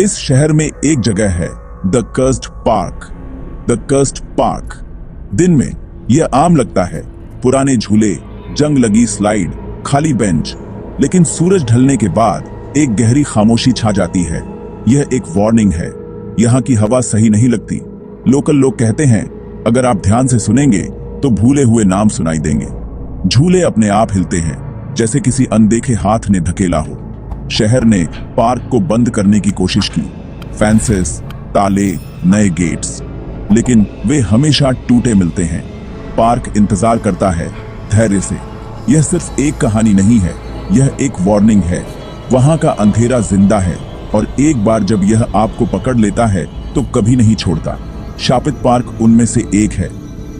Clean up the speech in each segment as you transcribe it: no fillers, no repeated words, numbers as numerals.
इस शहर में एक जगह है, the cursed park. The cursed park. दिन में यह आम लगता है, पुराने झूले, जंग लगी स्लाइड, खाली बेंच। लेकिन सूरज ढलने के बाद एक गहरी खामोशी छा जाती है। यह एक वार्निंग है। यहाँ की हवा सही नहीं लगती। लोकल लोग कहते हैं, अगर आप ध्यान से सुनेंगे तो भूले हुए नाम सुनाई देंगे। झूले अपने आप हिलते हैं, जैसे किसी अनदेखे हाथ ने धकेला हो। शहर ने पार्क को बंद करने की कोशिश की, फेंसेस, ताले, नए गेट्स, लेकिन वे हमेशा टूटे मिलते हैं। पार्क इंतजार करता है, धैर्य से। यह सिर्फ एक कहानी नहीं है, यह एक वार्निंग है। वहां का अंधेरा जिंदा है और एक बार जब यह आपको पकड़ लेता है तो कभी नहीं छोड़ता। शापित पार्क उनमें से एक है।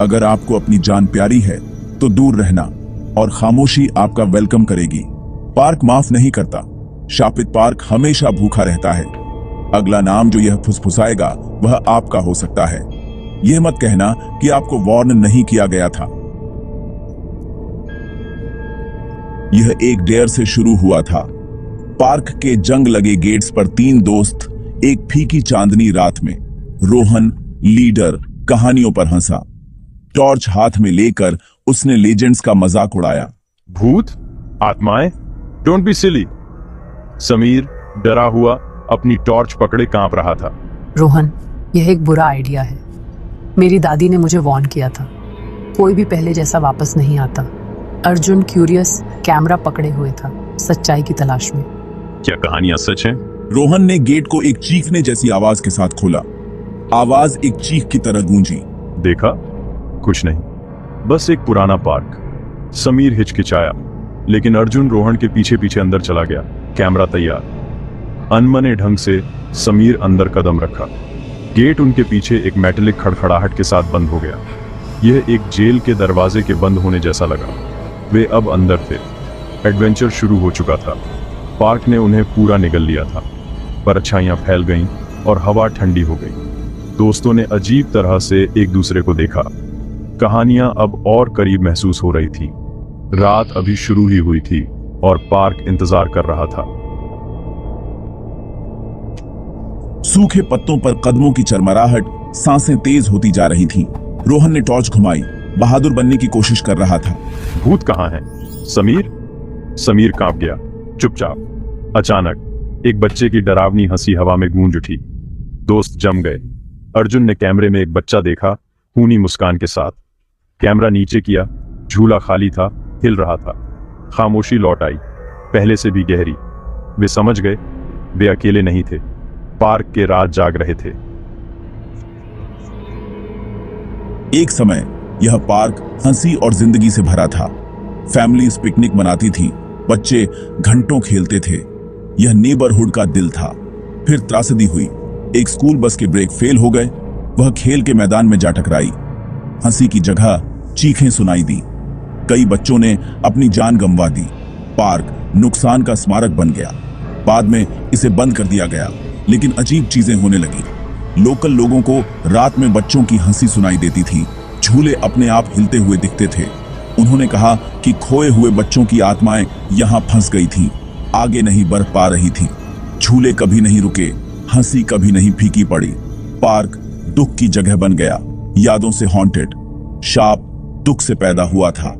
अगर आपको अपनी जान प्यारी है तो दूर रहना, और खामोशी आपका वेलकम करेगी। पार्क माफ नहीं करता। शापित पार्क हमेशा भूखा रहता है। अगला नाम जो यह फुसफुसाएगा वह आपका हो सकता है। यह मत कहना कि आपको वार्न नहीं किया गया था। यह एक डेयर से शुरू हुआ था। पार्क के जंग लगे गेट्स पर 3 दोस्त एक फीकी चांदनी रात में, रोहन लीडर, कहानियों पर हंसा। टॉर्च हाथ में लेकर उसने लेजेंड्स का मजाक उड़ाया। भूत, आत्माएं, डोंट बी सिली। समीर डरा हुआ अपनी टॉर्च पकड़े कांप रहा था। रोहन, यह एक बुरा आइडिया है। मेरी दादी ने मुझे वार्न किया था, कोई भी पहले जैसा वापस नहीं आता। अर्जुन क्यूरियस कैमरा पकड़े हुए था, सच्चाई की तलाश में। क्या कहानियां सच हैं? रोहन ने गेट को एक चीखने जैसी आवाज के साथ खोला। आवाज एक चीख की तरह गूंजी। देखा? कुछ नहीं, बस एक पुराना पार्क। समीर हिचकिचाया, लेकिन अर्जुन रोहन के पीछे पीछे अंदर चला गया, कैमरा तैयार। अनमने ढंग से समीर अंदर कदम रखा। गेट उनके पीछे एक मेटेलिक खड़खड़ाहट के साथ बंद हो गया। यह एक जेल के दरवाजे के बंद होने जैसा लगा। वे अब अंदर थे। एडवेंचर शुरू हो चुका था। पार्क ने उन्हें पूरा निगल लिया था। परछाइयां फैल गईं और हवा ठंडी हो गई। दोस्तों ने अजीब तरह से एक दूसरे को देखा। कहानियां अब और करीब महसूस हो रही थी। रात अभी शुरू ही हुई थी और पार्क इंतजार कर रहा था। सूखे पत्तों पर कदमों की चरमराहट, सांसें तेज होती जा रही थीं। रोहन ने टॉर्च घुमाई, बहादुर बनने की कोशिश कर रहा था। भूत कहाँ है? समीर? समीर कांप गया, चुपचाप। अचानक एक बच्चे की डरावनी हंसी हवा में गूंज उठी। दोस्त जम गए। अर्जुन ने कैमरे में एक बच्चा देखा, खूनी मुस्कान के साथ। कैमरा नीचे किया, झूला खाली था, हिल रहा था। खामोशी लौट आई, पहले से भी गहरी। वे समझ गए, वे अकेले नहीं थे। पार्क के राज जाग रहे थे। एक समय यह पार्क हंसी और जिंदगी से भरा था। फैमिलीज पिकनिक मनाती थी, बच्चे घंटों खेलते थे। यह नेबरहुड का दिल था। फिर त्रासदी हुई। एक स्कूल बस के ब्रेक फेल हो गए। वह खेल के मैदान में जा टकराई। हंसी की जगह चीखें सुनाई दी। कई बच्चों ने अपनी जान गंवा दी। पार्क नुकसान का स्मारक बन गया। बाद में इसे बंद कर दिया गया, लेकिन अजीब चीजें होने लगी। लोकल लोगों को रात में बच्चों की हंसी सुनाई देती थी। झूले अपने आप हिलते हुए दिखते थे। उन्होंने कहा कि खोए हुए बच्चों की आत्माएं यहां फंस गई थीं, आगे नहीं बढ़ पा रही थीं। झूले कभी नहीं रुके, हंसी कभी नहीं फीकी पड़ी। पार्क दुख की जगह बन गया, यादों से हॉन्टेड। शाप दुख से पैदा हुआ था।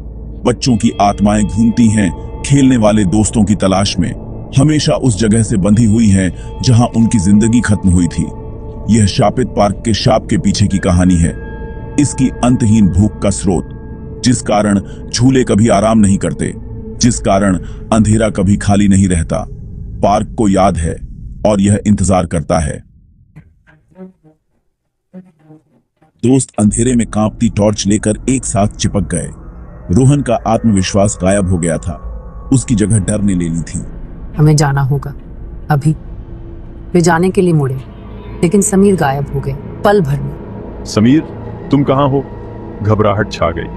बच्चों की आत्माएं घूमती हैं खेलने वाले दोस्तों की तलाश में, हमेशा उस जगह से बंधी हुई हैं जहां उनकी जिंदगी खत्म हुई थी। यह शापित पार्क के शाप के पीछे की कहानी है। इसकी अंतहीन भूख का स्रोत, जिस कारण झूले कभी आराम नहीं करते, जिस कारण अंधेरा कभी खाली नहीं रहता। पार्क को याद है और यह इंतजार करता है। दोस्त अंधेरे में कांपती टॉर्च लेकर एक साथ चिपक गए। रोहन का आत्मविश्वास गायब हो गया था। उसकी जगह डर ने ले ली थी। हमें जाना होगा अभी। वे जाने के लिए मुड़े, लेकिन समीर गायब हो गए पल भर में। समीर, तुम कहां हो? घबराहट छा गई।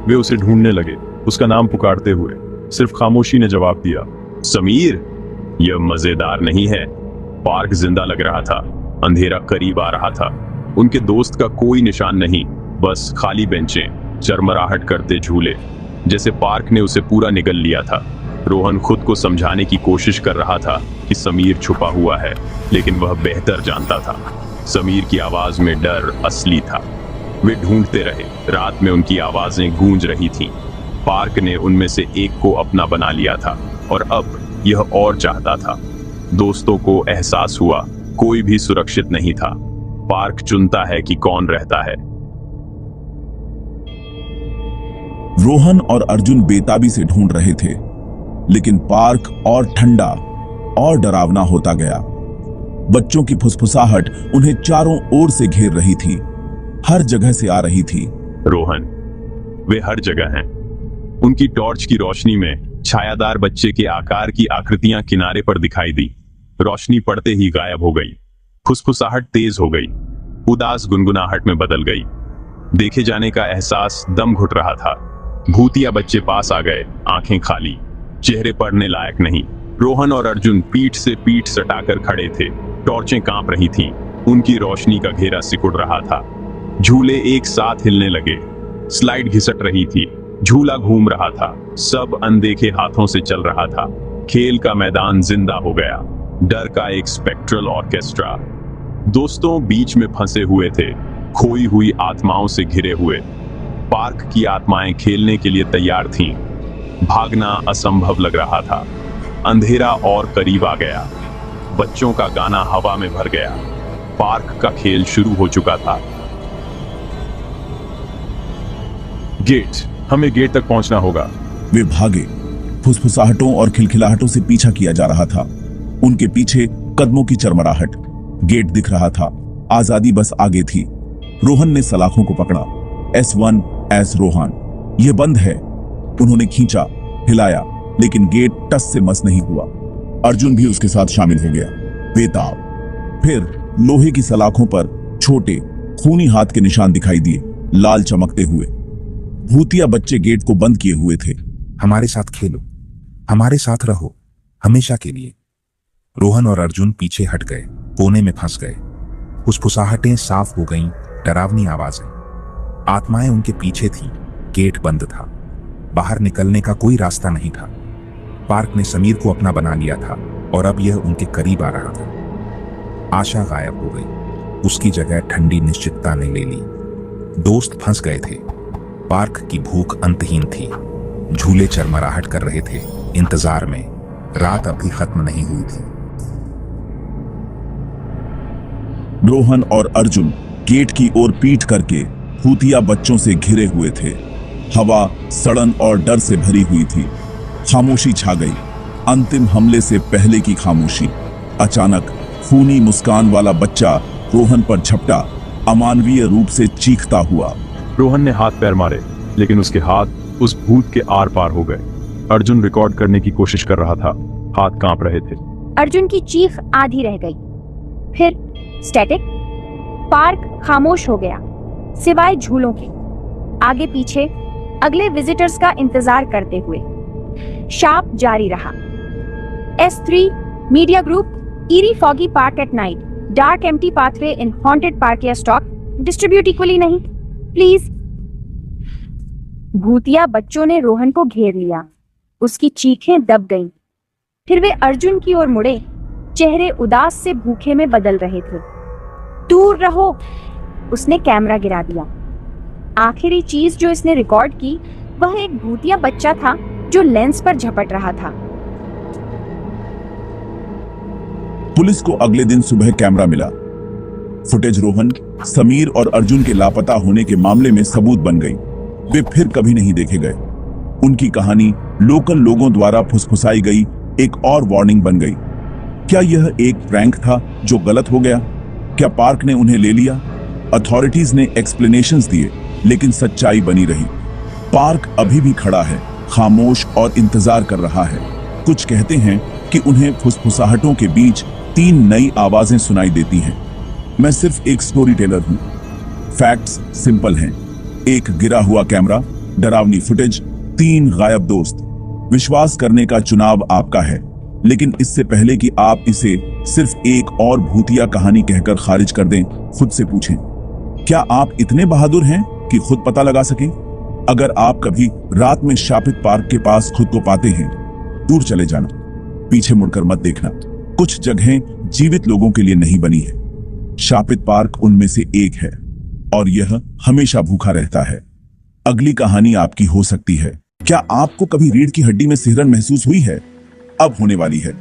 वे उसे ढूंढने लगे, उसका नाम पुकारते हुए। सिर्फ खामोशी ने जवाब दिया, समीर। यह मजेदार नहीं है। पार्क जिंदा लग रहा था। अंधेरा करीब आ रहा था। उनके दोस्त का कोई निशान नहीं, बस खाली बेंचें, चरमराहट करते झूले, जैसे पार्क ने उसे पूरा निगल लिया था। रोहन खुद को समझाने की कोशिश कर रहा था कि समीर छुपा हुआ है, लेकिन वह बेहतर जानता था समीर की आवाज में डर असली था। वे ढूंढते रहे, रात में उनकी आवाजें गूंज रही थीं। पार्क ने उनमें से एक को अपना बना लिया था और अब यह और चाहता था। दोस्तों को एहसास हुआ कोई भी सुरक्षित नहीं था। पार्क चुनता है कि कौन रहता है। रोहन और अर्जुन बेताबी से ढूंढ रहे थे, लेकिन पार्क और ठंडा और डरावना होता गया। बच्चों की फुसफुसाहट उन्हें चारों ओर से घेर रही थी, हर जगह से आ रही थी। रोहन, वे हर जगह हैं। उनकी टॉर्च की रोशनी में छायादार बच्चे के आकार की आकृतियां किनारे पर दिखाई दी। रोशनी पड़ते ही गायब हो गई। फुसफुसाहट तेज हो गई, उदास गुनगुनाहट में बदल गई। देखे जाने का एहसास दम घुट रहा था। भूतिया बच्चे पास आ गए, आंखें खाली, चेहरे पढ़ने लायक नहीं। रोहन और अर्जुन पीठ से पीठ सटाकर खड़े थे। टॉर्चें कांप रही थीं, उनकी रोशनी का घेरा सिकुड़ रहा था। झूले एक साथ हिलने लगे, स्लाइड घिसट रही थी, झूला घूम रहा था, सब अनदेखे हाथों से चल रहा था। खेल का मैदान जिंदा हो गया, डर का एक स्पेक्ट्रल ऑर्केस्ट्रा। दोस्तों बीच में फंसे हुए थे, खोई हुई आत्माओं से घिरे हुए। पार्क की आत्माएं खेलने के लिए तैयार थीं। भागना असंभव लग रहा था। अंधेरा और करीब आ गया। बच्चों का गाना हवा में भर गया। पार्क का खेल शुरू हो चुका था। गेट, हमें गेट तक पहुंचना होगा। वे भागे। फुसफुसाहटों और खिलखिलाहटों से पीछा किया जा रहा था। उनके पीछे कदमों की चरमराहट। गेट दिख रहा था, आजादी बस आगे थी। रोहन ने सलाखों को पकड़ा। S1 एस रोहन, यह बंद है। उन्होंने खींचा, हिलाया, लेकिन गेट टस से मस नहीं हुआ। अर्जुन भी उसके साथ शामिल हो गया। बेताब। फिर लोहे की सलाखों पर छोटे खूनी हाथ के निशान दिखाई दिए, लाल चमकते हुए। भूतिया बच्चे गेट को बंद किए हुए थे। हमारे साथ खेलो, हमारे साथ रहो, हमेशा के लिए। रोहन और अर्जुन पीछे हट गए, कोने में फंस गए। फुसफुसाहटें साफ हो गईं, डरावनी आवाजें। आत्माएं उनके पीछे थीं। गेट बंद था, बाहर निकलने का कोई रास्ता नहीं था। पार्क ने समीर को अपना बना लिया था और अब यह उनके करीब आ रहा था। आशा गायब हो गई, उसकी जगह ठंडी निश्चितता ने ले ली। दोस्त फंस गए थे। पार्क की भूख अंतहीन थी। झूले चरमराहट कर रहे थे, इंतजार में। रात अभी खत्म नहीं हुई थी। रोहन और अर्जुन गेट की ओर पीठ करके भूतिया बच्चों से घिरे हुए थे। हवा सड़न और डर से भरी हुई थी। खामोशी छा गई, अंतिम हमले से पहले की खामोशी। अचानक खूनी मुस्कान वाला बच्चा रोहन पर झपटा, अमानवीय रूप से चीखता हुआ। रोहन ने हाथ पैर मारे, लेकिन उसके हाथ उस भूत के आर पार हो गए। अर्जुन रिकॉर्ड करने की कोशिश कर रहा था, हाथ कांप रहे थे। अर्जुन की चीख आधी रह गई, फिर स्टैटिक। पार्क खामोश हो गया, सिवाय झूलों के। आगे पीछे अगले विजिटर्स का इंतजार करते हुए शाप जारी रहा। S3 media group, eerie foggy park at night, dark empty pathway in haunted park या स्टॉक, डिस्ट्रीब्यूट इक्वली नहीं, प्लीज। भूतिया बच्चों ने रोहन को घेर लिया। उसकी चीखें दब गईं। फिर वे अर्जुन की ओर मुड़े, चेहरे उदास से भूखे में बदल रहे थे। दूर रहो, उसने कैमरा गिरा दिया। आखिरी चीज जो इसने रिकॉर्ड की वह एक भूतिया बच्चा था जो लेंस पर झपट रहा था। पुलिस को अगले दिन सुबह कैमरा मिला। फुटेज रोहन, समीर और अर्जुन के लापता होने के मामले में सबूत बन गई। वे फिर कभी नहीं देखे गए। उनकी कहानी लोकल लोगों द्वारा फुसफुसाई गई एक और वार्निंग बन गई। क्या यह एक प्रैंक था जो गलत हो गया? क्या पार्क ने उन्हें ले लिया? अथॉरिटीज ने एक्सप्लेनेशंस दिए, लेकिन सच्चाई बनी रही। पार्क अभी भी खड़ा है, खामोश और इंतजार कर रहा है। कुछ कहते हैं कि उन्हें फुसफुसाहटों के बीच 3 नई आवाजें सुनाई देती हैं। मैं सिर्फ एक स्टोरी टेलर हूं। फैक्ट्स सिंपल हैं। एक गिरा हुआ कैमरा, डरावनी फुटेज, 3 गायब दोस्त। विश्वास करने का चुनाव आपका है, लेकिन इससे पहले कि आप इसे सिर्फ एक और भूतिया कहानी कहकर खारिज कर दें, खुद से पूछें, क्या आप इतने बहादुर हैं कि खुद पता लगा सकें? अगर आप कभी रात में शापित पार्क के पास खुद को पाते हैं, दूर चले जाना, पीछे मुड़कर मत देखना। कुछ जगहें जीवित लोगों के लिए नहीं बनी है। शापित पार्क उनमें से एक है और यह हमेशा भूखा रहता है। अगली कहानी आपकी हो सकती है। क्या आपको कभी रीढ़ की हड्डी में सिहरन महसूस हुई है? अब होने वाली है।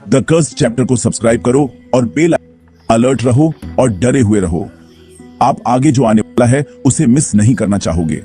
द कर्स चैप्टर को सब्सक्राइब करो और बेल अलर्ट रहो और डरे हुए रहो। आप आगे जो आने वाला है उसे मिस नहीं करना चाहोगे।